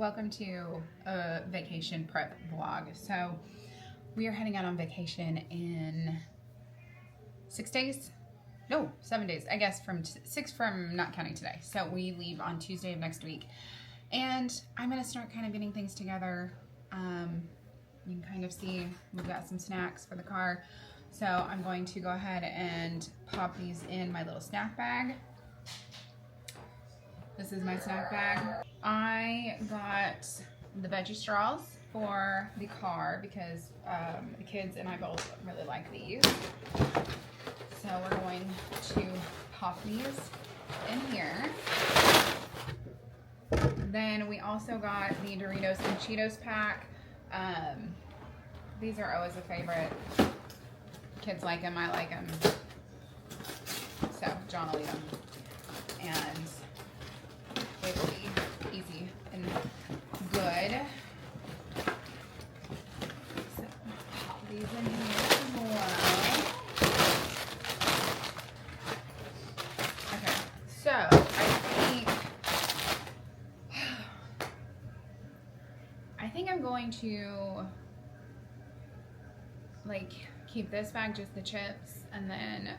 welcome to a vacation prep vlog. So we are heading out on vacation in 6 days. No, 7 days. I guess from 6 from not counting today. So we leave on Tuesday of next week. And I'm going to start kind of getting things together. You can kind of see we've got some snacks for the car. So I'm going to go ahead and pop these in my little snack bag. This is my snack bag. I got the veggie straws for the car because the kids and I both really like these. So we're going to pop these in here. Then we also got the Doritos and Cheetos pack. These are always a favorite. Kids like them, I like them. So John will eat them. And it will be easy and good. So pop these in here as well. Okay, so I think I'm going to like keep this bag just the chips, and then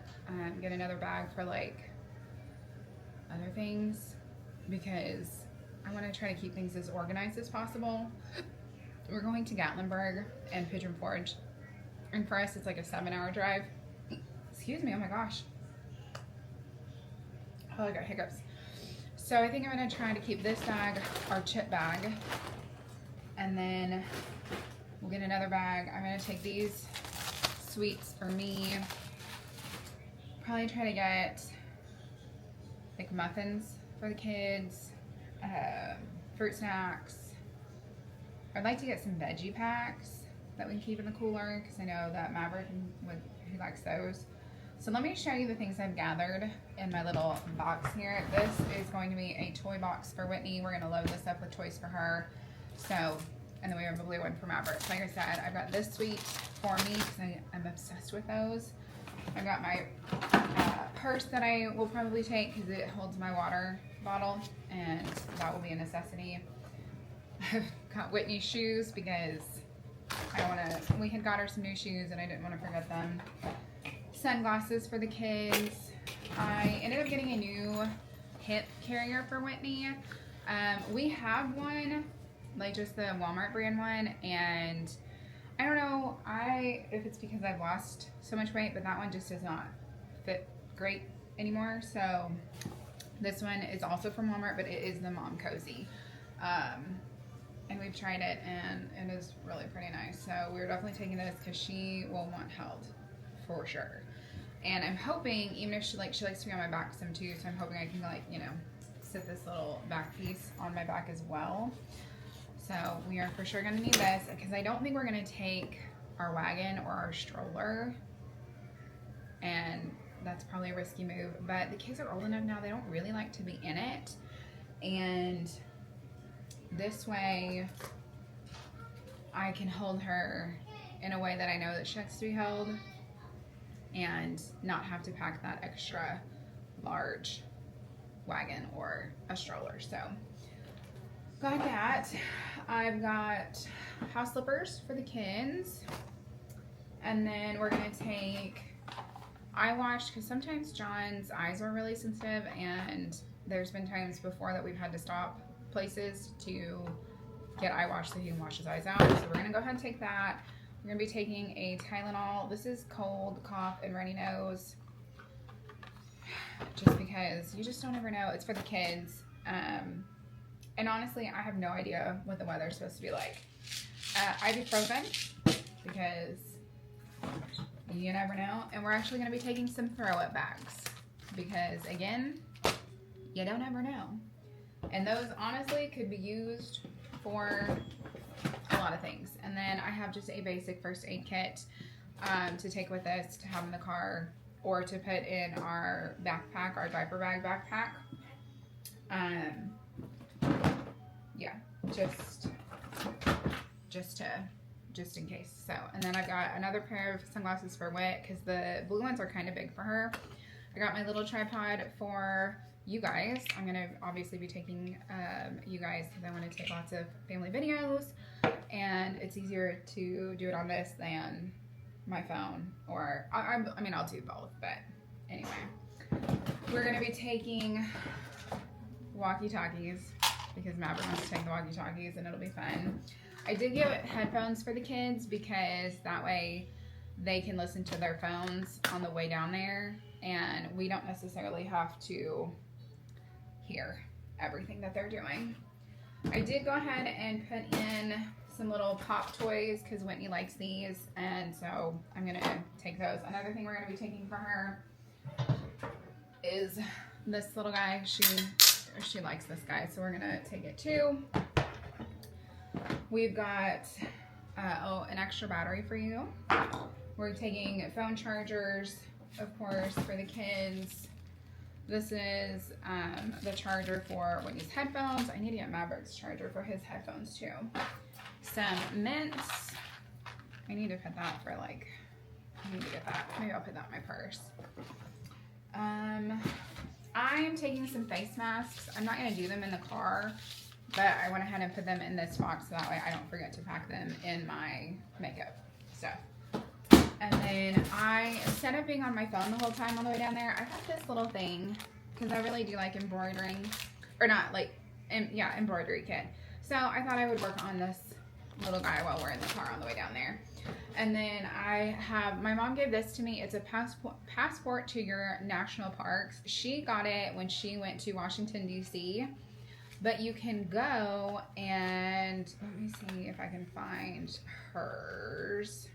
get another bag for like other things, because I want to try to keep things as organized as possible. We're going to Gatlinburg and Pigeon Forge, and for us it's like a 7-hour drive. Excuse me, oh my gosh. Oh, I got hiccups. So I think I'm going to try to keep this bag our chip bag, and then we'll get another bag. I'm going to take these sweets for me. Probably try to get like muffins for the kids, fruit snacks. I'd like to get some veggie packs that we can keep in the cooler, because I know that Maverick, he likes those. So let me show you the things I've gathered in my little box here. This is going to be a toy box for Whitney. We're going to load this up with toys for her. So, and then we have a blue one for Maverick. Like I said, I've got this sweet for me because I'm obsessed with those. I've got my purse that I will probably take because it holds my water bottle, and that will be a necessity. I've got Whitney's shoes because I don't want to, we had got her some new shoes and I didn't want to forget them. Sunglasses for the kids. I ended up getting a new hip carrier for Whitney. We have one, like just the Walmart brand one, and I don't know if it's because I've lost so much weight, but that one just does not fit great anymore. So this one is also from Walmart, but it is the Mom Cozy. And we've tried it, and it is really pretty nice. So we're definitely taking this because she will want held for sure. And I'm hoping, even if she likes to be on my back some too, so I'm hoping I can like, you know, sit this little back piece on my back as well. So we are for sure going to need this, because I don't think we're going to take our wagon or our stroller, and that's probably a risky move. But the kids are old enough now, they don't really like to be in it, and this way I can hold her in a way that I know that she has to be held, and not have to pack that extra large wagon or a stroller. So got that. I've got house slippers for the kids, and then we're gonna take eye wash, because sometimes John's eyes are really sensitive, and there's been times before that we've had to stop places to get eye wash so he can wash his eyes out. So we're gonna go ahead and take that. We're gonna be taking a Tylenol. This is cold, cough, and runny nose, just because you just don't ever know. It's for the kids. And honestly, I have no idea what the weather is supposed to be like. Ibuprofen, because you never know. And we're actually going to be taking some throw-up bags, because again, you don't ever know. And those honestly could be used for a lot of things. And then I have just a basic first aid kit to take with us to have in the car, or to put in our backpack, our diaper bag backpack. Yeah, just in case. So, and then I've got another pair of sunglasses for Whit, because the blue ones are kind of big for her. I got my little tripod for you guys. I'm going to obviously be taking you guys because I want to take lots of family videos, and it's easier to do it on this than my phone, or I mean, I'll do both, but anyway. We're going to be taking walkie-talkies because Maverick wants to take the walkie-talkies and it'll be fun. I did give headphones for the kids because that way they can listen to their phones on the way down there, and we don't necessarily have to hear everything that they're doing. I did go ahead and put in some little pop toys because Whitney likes these, and so I'm going to take those. Another thing we're going to be taking for her is this little guy. She likes this guy, so we're going to take it too. We've got an extra battery for you. We're taking phone chargers, of course, for the kids. This is the charger for Whitney's headphones. I need to get Maverick's charger for his headphones too. Some mints. I need to put that for I need to get that. Maybe I'll put that in my purse. I'm taking some face masks. I'm not going to do them in the car, but I went ahead and put them in this box so that way I don't forget to pack them in my makeup stuff. And then instead of being on my phone the whole time on the way down there, I got this little thing because I really do like embroidering, or not embroidery kit. So I thought I would work on this little guy while we're in the car on the way down there. And then my mom gave this to me. It's a passport to your national parks. She got it when she went to Washington, D.C., but you can go and, let me see if I can find hers.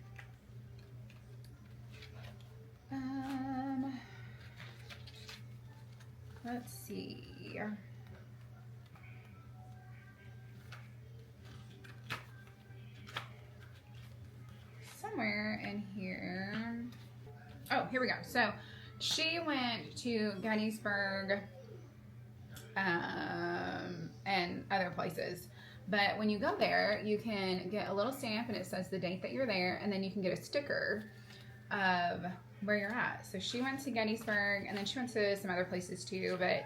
Let's see. Somewhere in here. Oh, here we go. So she went to Gettysburg and other places. But when you go there, you can get a little stamp and it says the date that you're there, and then you can get a sticker of where you're at. So she went to Gettysburg, and then she went to some other places too, but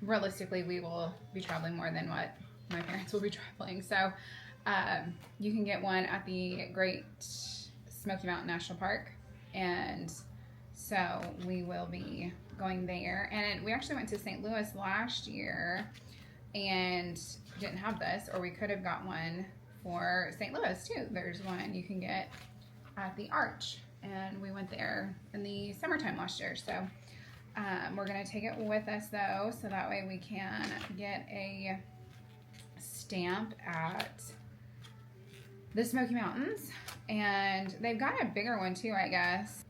realistically we will be traveling more than what my parents will be traveling. So you can get one at the Great Smoky Mountain National Park, and so we will be going there. And we actually went to St. Louis last year and didn't have this, or we could have got one for St. Louis too. There's one you can get at the Arch, and we went there in the summertime last year. So we're gonna take it with us though, so that way we can get a stamp at the Smoky Mountains. And they've got a bigger one too, I guess.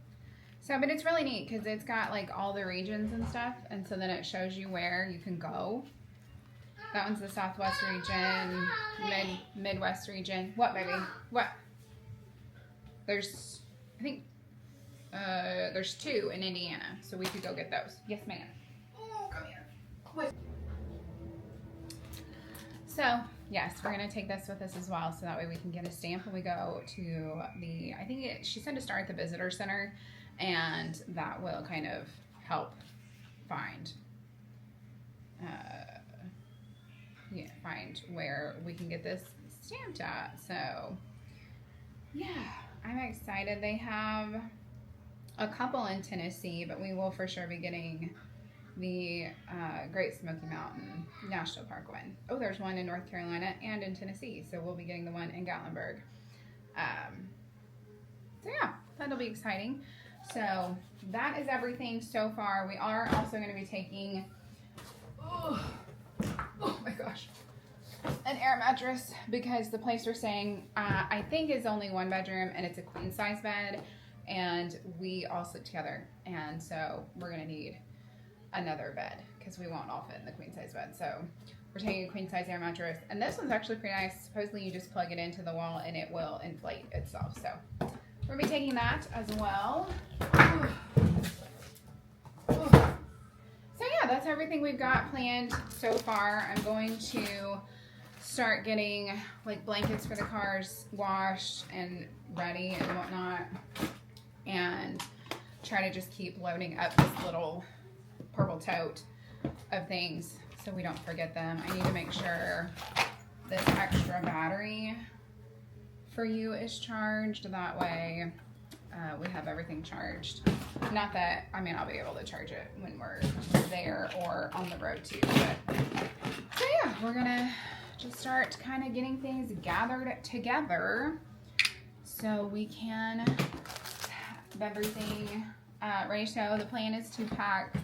So, but it's really neat because it's got like all the regions and stuff, and so then it shows you where you can go. That one's the Southwest region, Midwest region. What, baby? What? There's, I think, there's 2 in Indiana, so we could go get those. Yes, ma'am. Oh, come here. Wait. So, yes, we're going to take this with us as well, so that way we can get a stamp when we go to she said to start at the visitor center, and that will kind of help find where we can get this stamped at. So, yeah, I'm excited. They have a couple in Tennessee, but we will for sure be getting the Great Smoky Mountain National Park one. Oh, there's one in North Carolina and in Tennessee, so we'll be getting the one in Gatlinburg. So yeah, that'll be exciting. So that is everything so far. We are also going to be taking, oh my gosh, an air mattress, because the place we're staying, I think, is only 1 bedroom, and it's a queen size bed, and we all sleep together, and so we're going to need another bed because we won't all fit in the queen size bed. So we're taking a queen size air mattress, and this one's actually pretty nice. Supposedly you just plug it into the wall and it will inflate itself. So we'll be taking that as well. So yeah, that's everything we've got planned so far. I'm going to start getting like blankets for the cars washed and ready and whatnot, and try to just keep loading up this little purple tote of things so we don't forget them. I need to make sure this extra battery for you is charged. That way we have everything charged. Not that, I mean, I'll be able to charge it when we're there or on the road too. But, so yeah, we're gonna just start kind of getting things gathered together so we can have everything ready. So the plan is to pack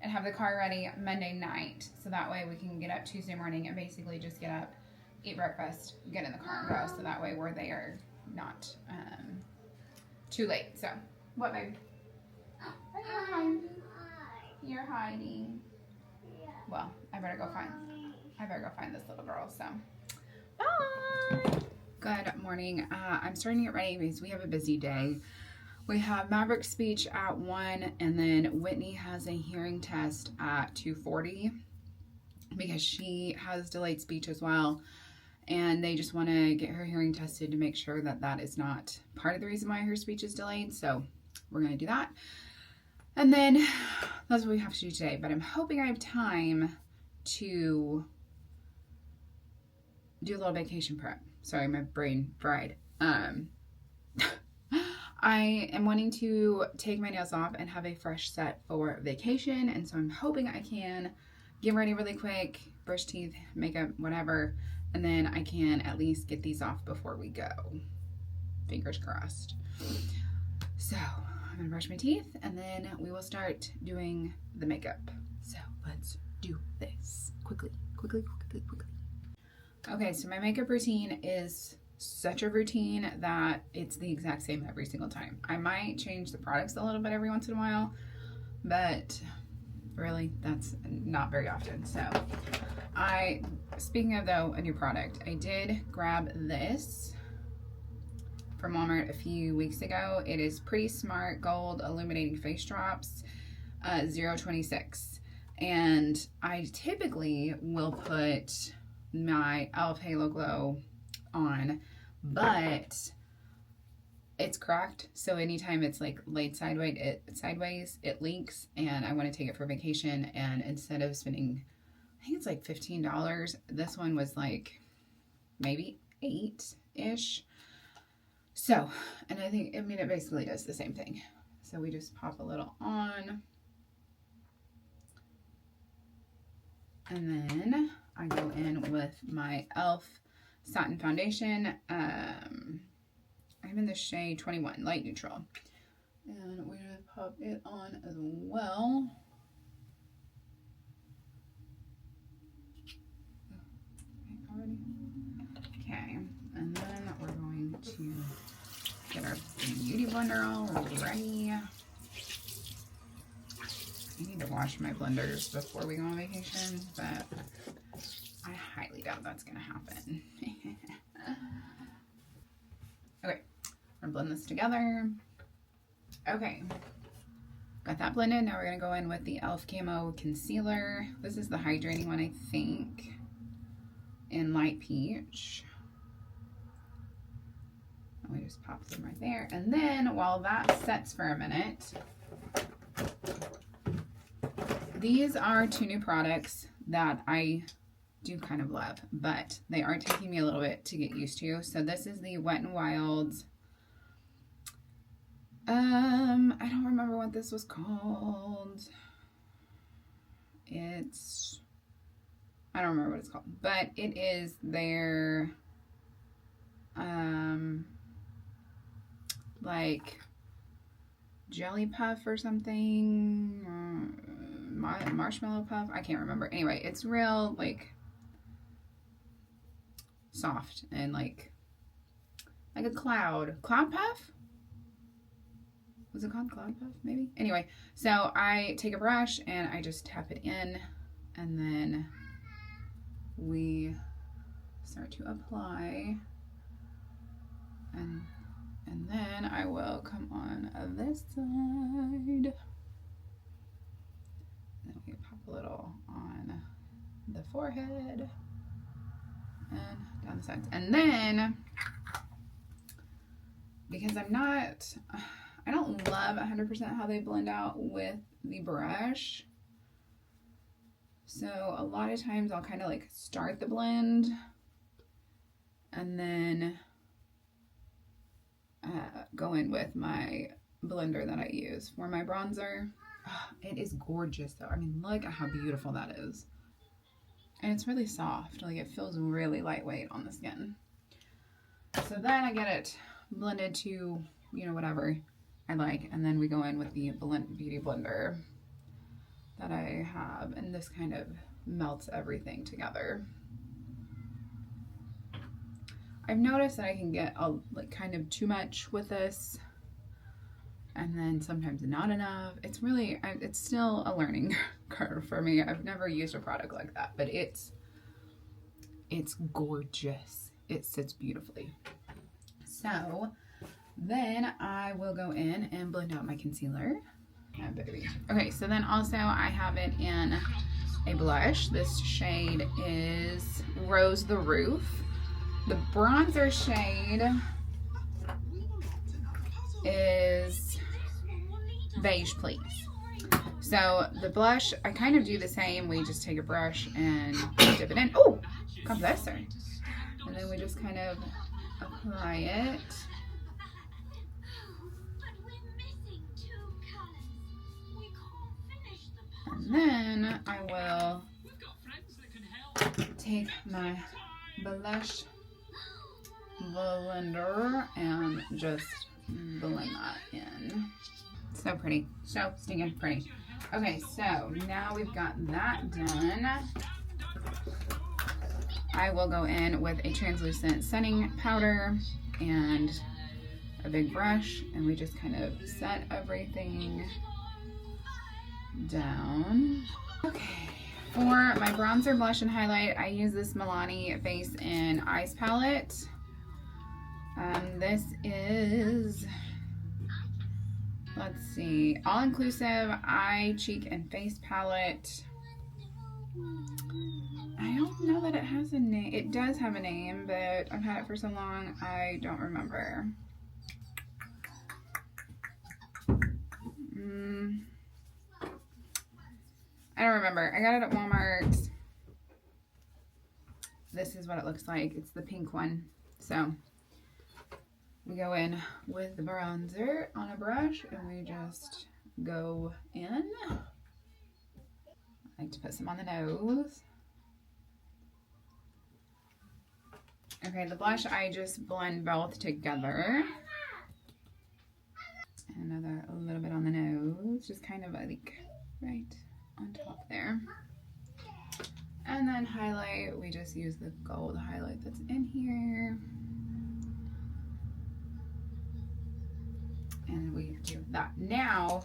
and have the car ready Monday night. So that way we can get up Tuesday morning and basically just get up, eat breakfast, get in the car and go. So that way we're there, not too late. So, what, babe? Oh, you're hiding. You're hiding. Well, I better go find this little girl. So, bye. Good morning. I'm starting to get ready because we have a busy day. We have Maverick's speech at 1, and then Whitney has a hearing test at 2:40 because she has delayed speech as well. And they just want to get her hearing tested to make sure that that is not part of the reason why her speech is delayed. So we're going to do that. And then that's what we have to do today. But I'm hoping I have time to do a little vacation prep. Sorry, my brain fried. I am wanting to take my nails off and have a fresh set for vacation. And so I'm hoping I can get ready really quick, brush teeth, makeup, whatever. And then I can at least get these off before we go. Fingers crossed. So I'm gonna brush my teeth and then we will start doing the makeup. So let's do this quickly. Okay, so my makeup routine is such a routine that it's the exact same every single time. I might change the products a little bit every once in a while, but really that's not very often. So speaking of though a new product, I did grab this from Walmart a few weeks ago. It is Pretty Smart Gold Illuminating Face Drops 026. And I typically will put my e.l.f. Halo Glow on, but it's cracked, so anytime it's like laid sideways, it leaks, and I want to take it for vacation. And instead of spending, I think it's like $15, this one was like maybe $8-ish. So, and I think, I mean, it basically does the same thing. So we just pop a little on, and then I go in with my e.l.f. Satin Foundation. I'm in the shade 21, light neutral. And we're going to pop it on as well. Okay, and then we're going to get our beauty blender all ready. I need to wash my blenders before we go on vacation, but I highly doubt that's going to happen. Okay, I'm going to blend this together. Okay, got that blended. Now we're going to go in with the e.l.f. Camo Concealer. This is the hydrating one, I think, in light peach. And we just pop them right there. And then while that sets for a minute, these are 2 new products that I do kind of love, but they are taking me a little bit to get used to. So this is the Wet n Wild. I don't remember what this was called. I don't remember what it's called, but it is their like jelly puff or something, marshmallow puff. I can't remember. Anyway, it's real like soft and like a cloud puff. Was it called cloud puff? Maybe. Anyway, so I take a brush and I just tap it in, and then we start to apply, and then I will come on this side. Then we pop a little on the forehead and down the sides. And then, because I don't love 100% how they blend out with the brush, So a lot of times I'll kind of like start the blend and then go in with my blender that I use for my bronzer. Oh, it is gorgeous though. I mean, look at how beautiful that is. And it's really soft. Like, it feels really lightweight on the skin. So then I get it blended to, you know, whatever I like. And then we go in with the Beauty Blender that I have. And this kind of melts everything together. I've noticed that I can get like kind of too much with this. And then sometimes not enough. It's really, it's still a learning curve for me. I've never used a product like that, but it's gorgeous. It sits beautifully. So then I will go in and blend out my concealer. Yeah, baby. Okay, so then also I have it in a blush. This shade is Rose the Roof. The bronzer shade is Beige Please. So the blush, I kind of do the same. We just take a brush and dip it in. Oh, God bless her. And then we just kind of apply it. And then I will take my blush blender and just blend that in. So pretty. So stinking pretty. Okay, so now we've got that done. I will go in with a translucent setting powder and a big brush, and we just kind of set everything down. Okay, for my bronzer, blush, and highlight, I use this Milani Face and Eyes palette. This is, let's see, All Inclusive Eye, Cheek, and Face palette. I don't know that it has a name. It does have a name, but I've had it for so long, I don't remember. I don't remember. I got it at Walmart. This is what it looks like. It's the pink one. So we go in with the bronzer on a brush and we just go in. I like to put some on the nose. Okay, the blush, I just blend both together. And a little bit on the nose, just kind of like right on top there. And then highlight, we just use the gold highlight that's in here. And we do that. Now,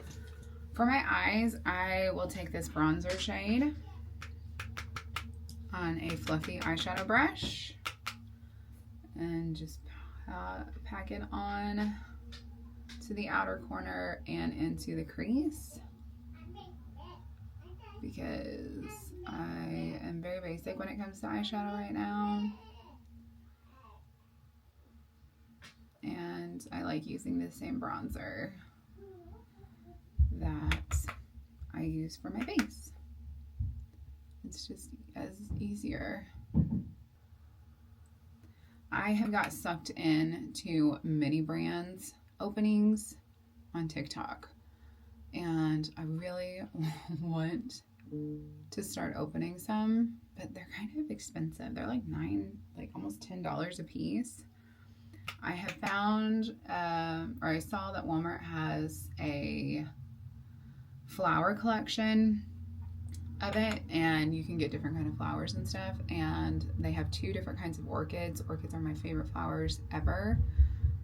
for my eyes, I will take this bronzer shade on a fluffy eyeshadow brush and just pack it on to the outer corner and into the crease, because I am very basic when it comes to eyeshadow right now. And I like using the same bronzer that I use for my face. It's just as easier. I have got sucked into mini brands openings on TikTok, and I really want to start opening some, but they're kind of expensive. They're like almost $10 a piece. I have found, or I saw that Walmart has a flower collection of it, and you can get different kind of flowers and stuff, and they have 2 different kinds of orchids. Orchids are my favorite flowers ever,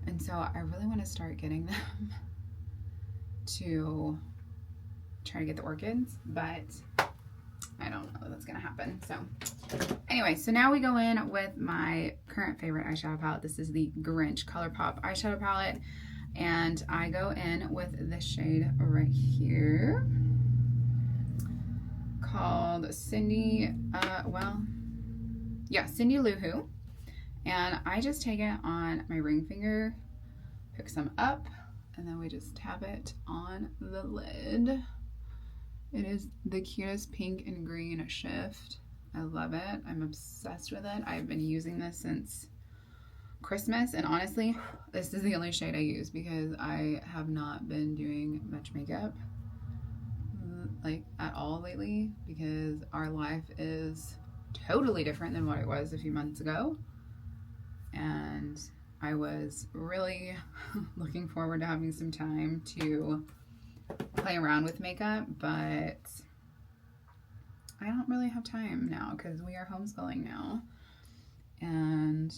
and so I really want to start getting them to try to get the orchids, but I don't know if that's gonna happen. So anyway, so now we go in with my current favorite eyeshadow palette. This is the Grinch ColourPop eyeshadow palette, and I go in with this shade right here called Cindy, Cindy Lou Who, and I just take it on my ring finger, pick some up, and then we just tap it on the lid. It is the cutest pink and green shift. I love it. I'm obsessed with it. I've been using this since Christmas, and honestly, this is the only shade I use because I have not been doing much makeup like at all lately, because our life is totally different than what it was a few months ago, and I was really looking forward to having some time to play around with makeup, but I don't really have time now because we are homeschooling now, and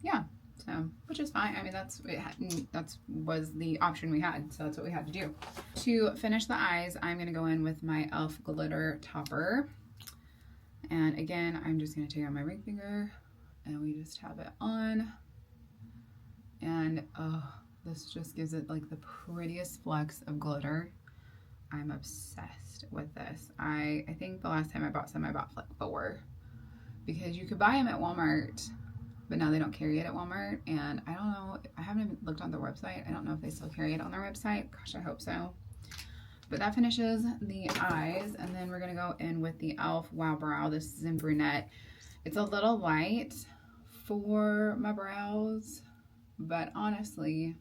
yeah, so, which is fine. I mean, that was the option we had, so that's what we had to do. To finish the eyes, I'm going to go in with my e.l.f. glitter topper, and again, I'm just going to take out my ring finger, and we just have it on, and oh, this just gives it like the prettiest flecks of glitter. I'm obsessed with this. I think the last time I bought some, I bought like 4, because you could buy them at Walmart, but now they don't carry it at Walmart, and I don't know, I haven't even looked on their website. I don't know if they still carry it on their website. Gosh, I hope so. But that finishes the eyes, and then we're gonna go in with the e.l.f. Wow Brow. This is in brunette. It's a little light for my brows, but honestly,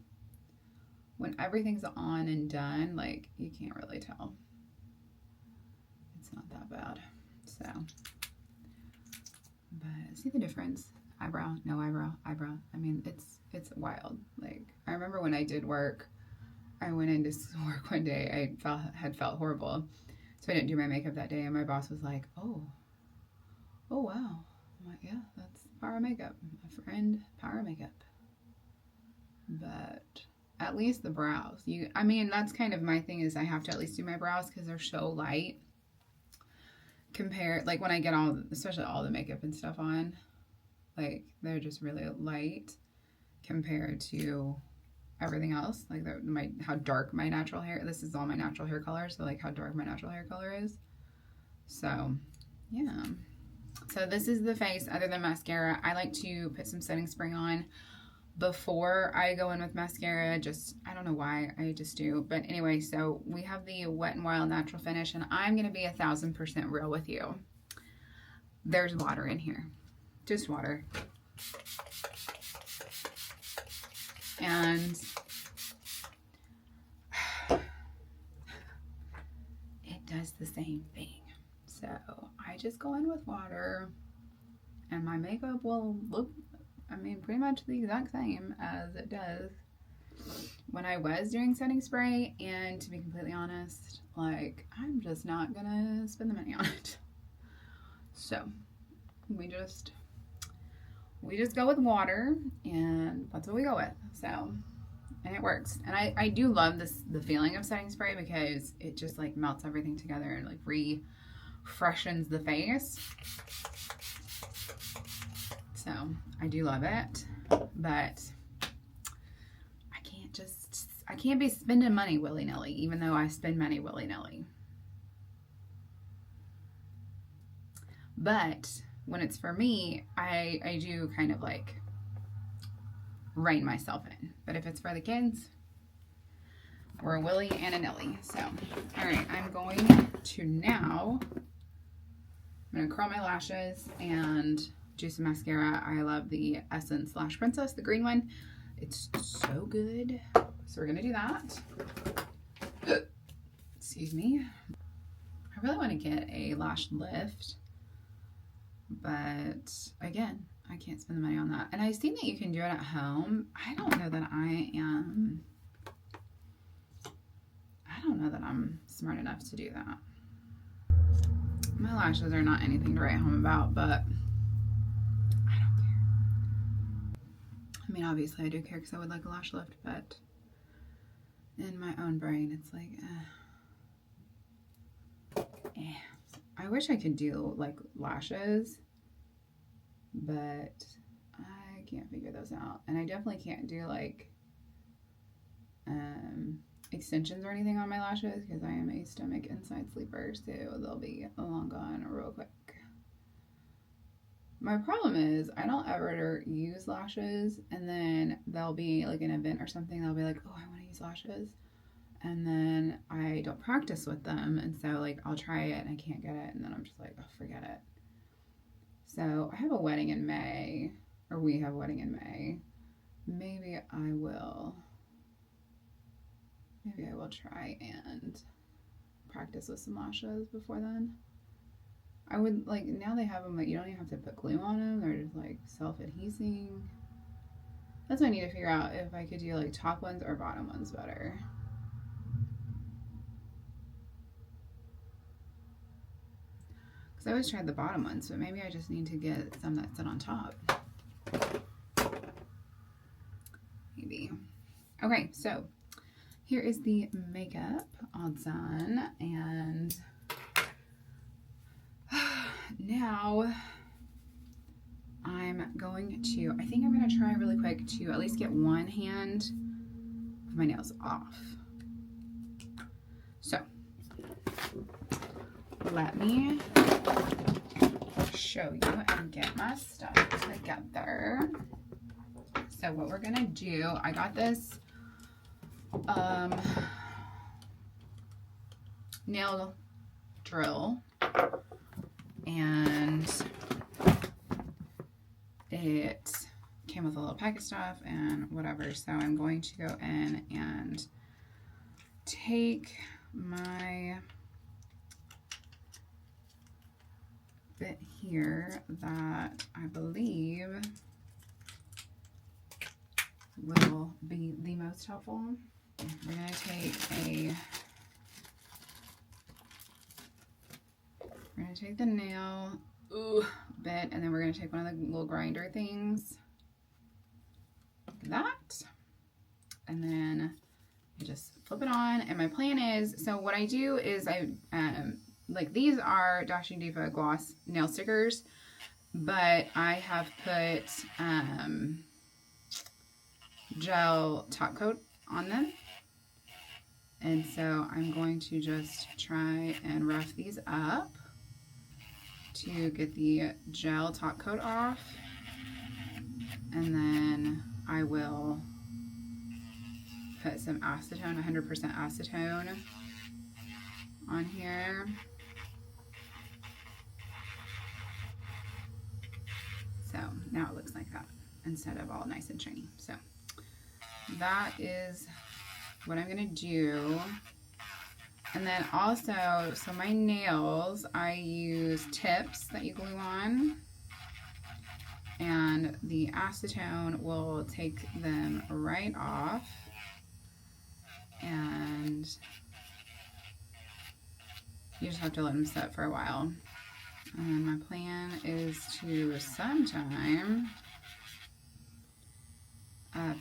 when everything's on and done, like, you can't really tell. It's not that bad. So, but see the difference? Eyebrow, no eyebrow, eyebrow. I mean, it's wild. Like, I remember when I did work, I went into work one day, I had felt horrible, so I didn't do my makeup that day, and my boss was like, oh wow. I'm like, yeah, that's power of makeup, my friend, power of makeup. But at least the brows, I mean, that's kind of my thing, is I have to at least do my brows because they're so light compared, like when I get especially all the makeup and stuff on, like they're just really light compared to everything else. Like how dark my natural hair, this is all my natural hair color, so like how dark my natural hair color is. So yeah, so this is the face other than mascara. I like to put some setting spray on before I go in with mascara. Just, I don't know why, I just do. But anyway, so we have the Wet n Wild natural finish, and I'm gonna be 1000% real with you. There's water in here, just water. And it does the same thing. So I just go in with water, and my makeup will look, I mean, pretty much the exact same as it does when I was doing setting spray. And to be completely honest, like, I'm just not gonna spend the money on it. So we just go with water, and that's what we go with. So, and it works. And I do love the feeling of setting spray, because it just like melts everything together and like refreshens the face. So I do love it, but I can't be spending money willy-nilly, even though I spend money willy-nilly. But when it's for me, I do kind of like rein myself in. But if it's for the kids, we're a willy and a nilly. So, all right, I'm going to curl my lashes and do some mascara. I love the Essence Lash Princess, the green one. It's so good. So we're gonna do that. Excuse me. I really want to get a lash lift, but again, I can't spend the money on that. And I've seen that you can do it at home. I don't know that I'm smart enough to do that. My lashes are not anything to write home about, but I don't care. I mean, obviously I do care because I would like a lash lift, but in my own brain, it's like, I wish I could do like lashes, but I can't figure those out. And I definitely can't do like extensions or anything on my lashes, because I am a stomach inside sleeper, so they'll be long gone real quick. My problem is I don't ever use lashes, and then there'll be like an event or something, they'll be like, oh, I want to use lashes, and then I don't practice with them, and so like I'll try it and I can't get it, and then I'm just like, oh, forget it. So I have a wedding in May, or we have a wedding in May. Maybe I will try and practice with some lashes before then. I would like, now they have them like you don't even have to put glue on them, they're just like self-adhesing. That's what I need to figure out, if I could do like top ones or bottom ones better. Because I always tried the bottom ones, but maybe I just need to get some that sit on top. Maybe. Okay, so here is the makeup all done, and now I'm going to, I think I'm going to try really quick to at least get one hand of my nails off. So let me show you and get my stuff together. So what we're gonna do, I got this nail drill, and it came with a little pack of stuff and whatever. So I'm going to go in and take my bit here that I believe will be the most helpful. We're going to take the nail bit, and then we're going to take one of the little grinder things, like that, and then you just flip it on. And my plan is, so what I do is I like, these are Dashing Diva gloss nail stickers, but I have put gel top coat on them, and so I'm going to just try and rough these up to get the gel top coat off, and then I will put some acetone, 100% acetone on here. So now it looks like that instead of all nice and shiny. So that is what I'm gonna do. And then also, so my nails, I use tips that you glue on, and the acetone will take them right off. And you just have to let them set for a while. And my plan is to sometime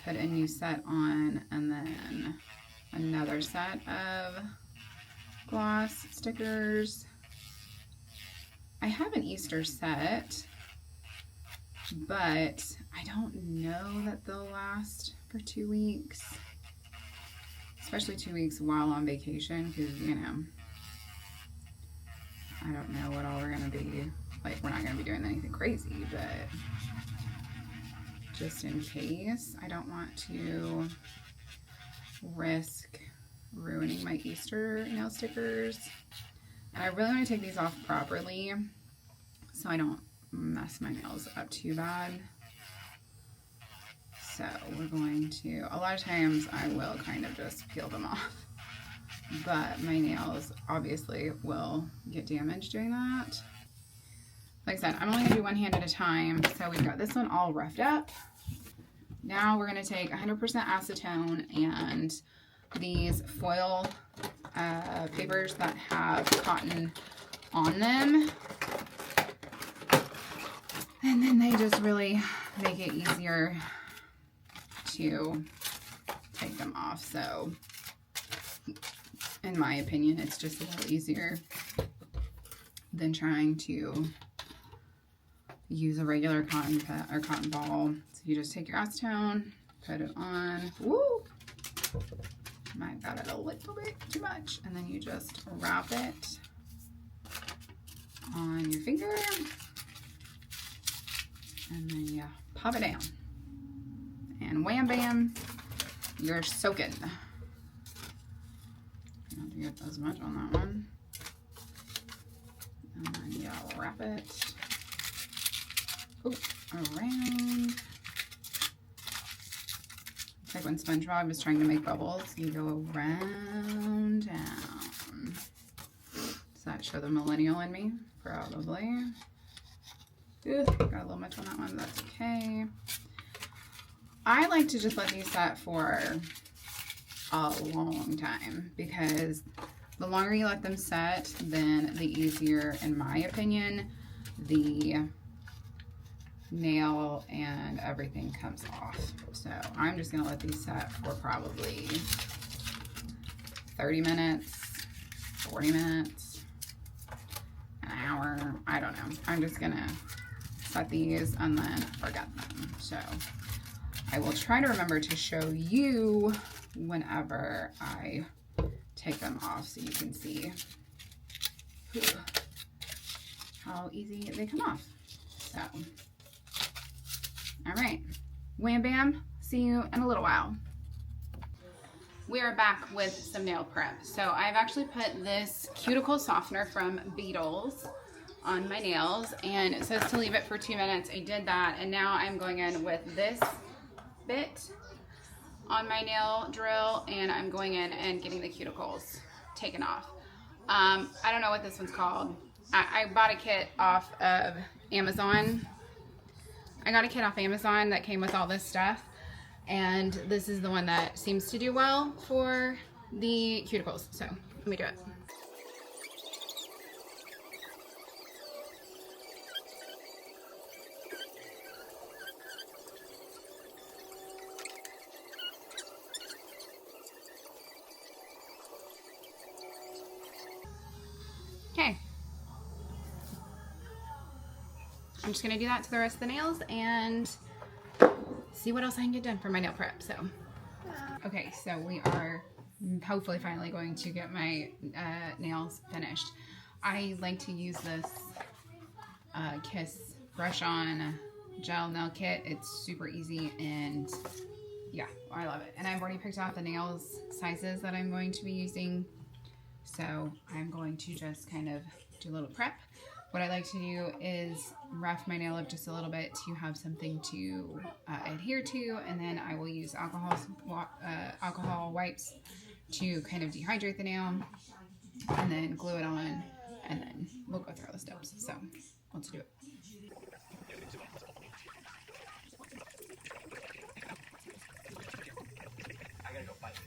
put a new set on, and then another set of gloss stickers. I have an Easter set, but I don't know that they'll last for 2 weeks, especially 2 weeks while on vacation, because, you know, I don't know what all we're gonna be like. We're not gonna be doing anything crazy, but just in case, I don't want to risk ruining my Easter nail stickers. And I really want to take these off properly so I don't mess my nails up too bad. So we're going to, a lot of times I will kind of just peel them off, but my nails obviously will get damaged doing that. Like I said, I'm only going to do one hand at a time. So we've got this one all roughed up. Now we're going to take 100% acetone and these foil papers that have cotton on them. And then they just really make it easier to take them off. So in my opinion, it's just a little easier than trying to use a regular cotton pad or cotton ball. So you just take your acetone, put it on. Woo! Might got it a little bit too much. And then you just wrap it on your finger. And then you pop it down. And wham bam, you're soaking. to get as much on that one. And then, yeah, we'll wrap it around. It's like when SpongeBob is trying to make bubbles, you go around down. Does that show the millennial in me? Probably. Ugh, got a little much on that one, but that's okay. I like to just let these set for a long time because the longer you let them set, then the easier, in my opinion, the nail and everything comes off. So I'm just gonna let these set for probably 30 minutes, 40 minutes, an hour, I don't know. I'm just gonna set these and then forget them. So I will try to remember to show you whenever I take them off so you can see how easy they come off. So, all right, wham bam, see you in a little while. We are back with some nail prep. So I've actually put this cuticle softener from Beetles on my nails, and it says to leave it for 2 minutes. I did that, and now I'm going in with this bit on my nail drill, and I'm going in and getting the cuticles taken off. I don't know what this one's called. I bought a kit off of Amazon. I got a kit off Amazon that came with all this stuff, and this is the one that seems to do well for the cuticles. So let me do it. Okay. I'm just gonna do that to the rest of the nails and see what else I can get done for my nail prep. So, okay, so we are hopefully finally going to get my nails finished. I like to use this Kiss Brush On Gel Nail Kit. It's super easy, and yeah, I love it. And I've already picked out the nails sizes that I'm going to be using. So I'm going to just kind of do a little prep. What I like to do is rough my nail up just a little bit to have something to adhere to, and then I will use alcohol wipes to kind of dehydrate the nail, and then glue it on, and then we'll go through all the steps. So let's do it. I gotta go fight.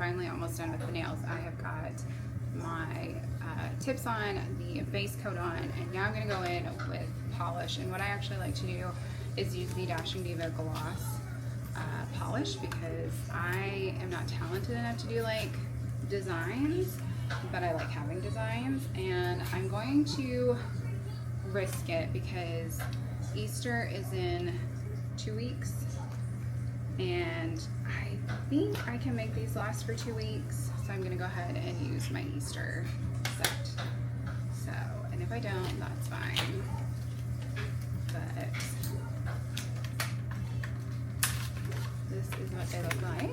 finally almost done with the nails. I have got my tips on, the base coat on, and now I'm going to go in with polish. And what I actually like to do is use the Dashing Diva Gloss polish, because I am not talented enough to do like designs, but I like having designs, and I'm going to risk it because Easter is in 2 weeks, and I think I can make these last for 2 weeks, so I'm gonna go ahead and use my Easter set. So, and if I don't, that's fine, but this is what they look like.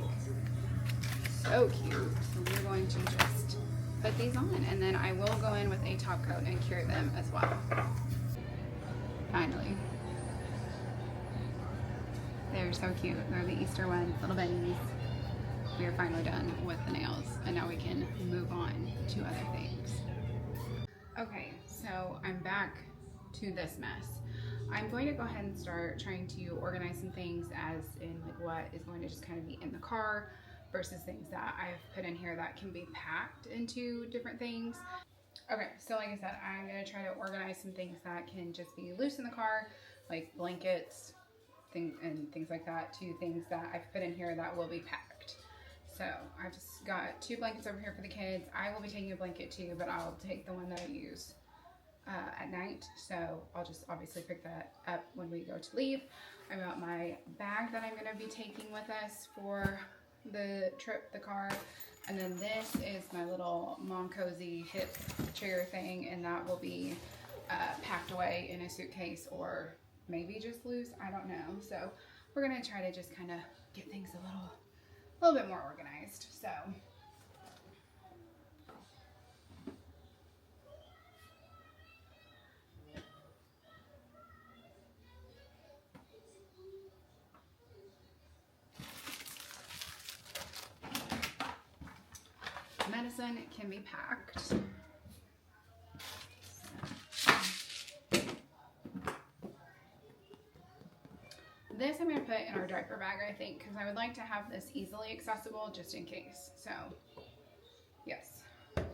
So cute. So we're going to just put these on, and then I will go in with a top coat and cure them as well. Finally. They're so cute. They're the Easter ones, little bunnies. We are finally done with the nails, and now we can move on to other things. Okay, so I'm back to this mess. I'm going to go ahead and start trying to organize some things, as in like what is going to just kind of be in the car versus things that I've put in here that can be packed into different things. Okay, so like I said, I'm going to try to organize some things that can just be loose in the car, like blankets and things like that, to things that I've put in here that will be packed. So I've just got 2 blankets over here for the kids. I will be taking a blanket too, but I'll take the one that I use at night. So I'll just obviously pick that up when we go to leave. I've got my bag that I'm going to be taking with us for the trip, the car. And then this is my little Mom Cozy hip chair thing, and that will be packed away in a suitcase, or maybe just loose, I don't know. So we're gonna try to just kind of get things a little bit more organized. So medicine can be packed. This I'm going to put in our diaper bag, I think, because I would like to have this easily accessible just in case. So, yes. Maybe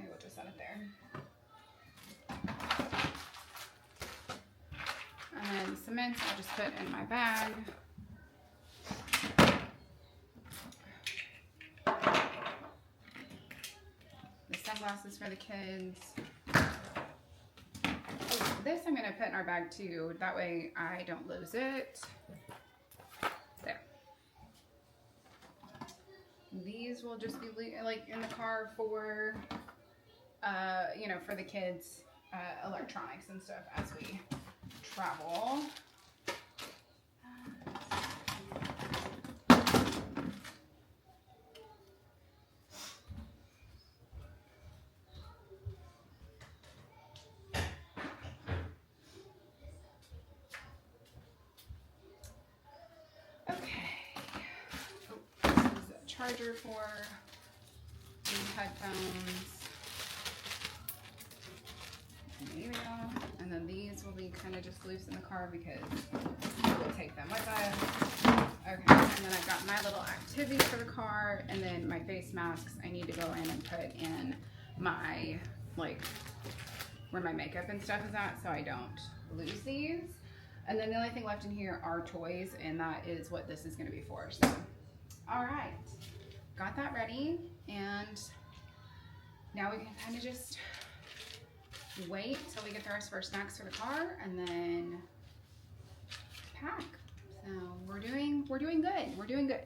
we'll just set it there. And then cements I'll just put in my bag. The sunglasses for the kids. This I'm going to put in our bag too, that way I don't lose it. There. These will just be like in the car for, you know, for the kids' electronics and stuff as we travel. Charger for the headphones. There we go. And then these will be kind of just loose in the car because we'll take them with us. Okay, and then I've got my little activities for the car, and then my face masks I need to go in and put in my, like, where my makeup and stuff is at, so I don't lose these. And then the only thing left in here are toys, and that is what this is going to be for. So, all right. Got that ready, and now we can kind of just wait till we get the rest of our snacks for the car, and then pack. So we're doing good. We're doing good.